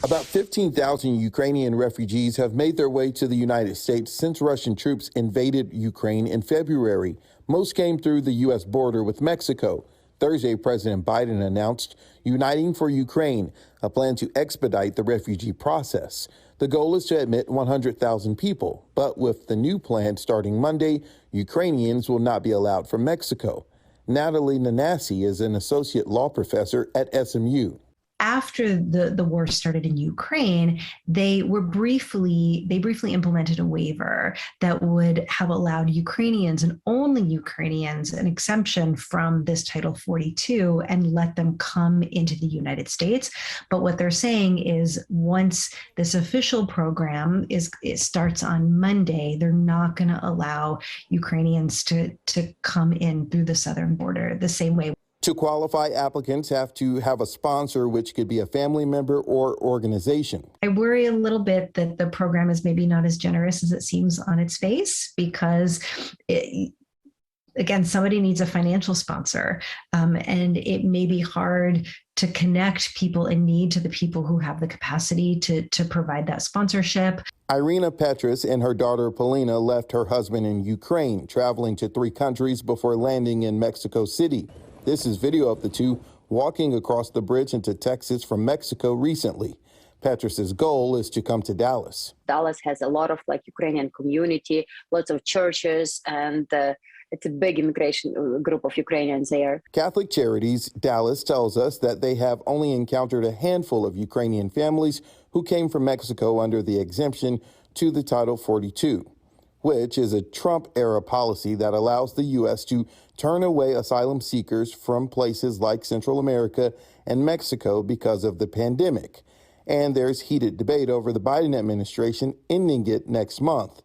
About 15,000 Ukrainian refugees have made their way to the United States since Russian troops invaded Ukraine in February. Most came through the U.S. border with Mexico. Thursday, President Biden announced Uniting for Ukraine, a plan to expedite the refugee process. The goal is to admit 100,000 people, but with the new plan starting Monday, Ukrainians will not be allowed from Mexico. Natalie Nanasi is an associate law professor at SMU. After the war started in Ukraine, they briefly implemented a waiver that would have allowed Ukrainians and only Ukrainians an exemption from this Title 42 and let them come into the United States. But what they're saying is once this official program it starts on Monday, they're not going to allow Ukrainians to come in through the southern border the same way. To qualify, applicants have to have a sponsor, which could be a family member or organization. I worry a little bit that the program is maybe not as generous as it seems on its face because, again, somebody needs a financial sponsor, and it may be hard to connect people in need to the people who have the capacity to provide that sponsorship. Irina Petrus and her daughter Polina left her husband in Ukraine, traveling to 3 countries before landing in Mexico City. This is video of the two walking across the bridge into Texas from Mexico recently. Petrus's goal is to come to Dallas. Dallas has a lot of Ukrainian community, lots of churches, and it's a big immigration group of Ukrainians there. Catholic Charities Dallas tells us that they have only encountered a handful of Ukrainian families who came from Mexico under the exemption to the Title 42, which is a Trump-era policy that allows the U.S. to turn away asylum seekers from places like Central America and Mexico because of the pandemic. And there's heated debate over the Biden administration ending it next month.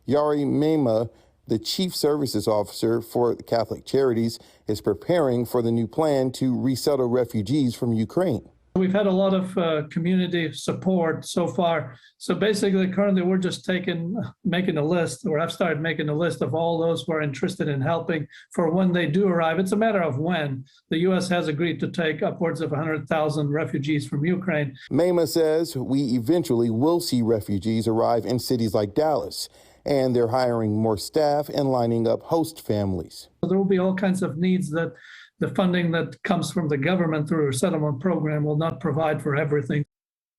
Yari Mema, the chief services officer for Catholic Charities, is preparing for the new plan to resettle refugees from Ukraine. We've had a lot of community support so far. So basically, currently, we're just making a list, or I've started making a list of all those who are interested in helping for when they do arrive. It's a matter of when. The U.S. has agreed to take upwards of 100,000 refugees from Ukraine. Mema says we eventually will see refugees arrive in cities like Dallas, and they're hiring more staff and lining up host families. So there will be all kinds of needs that the funding that comes from the government through a settlement program will not provide for everything.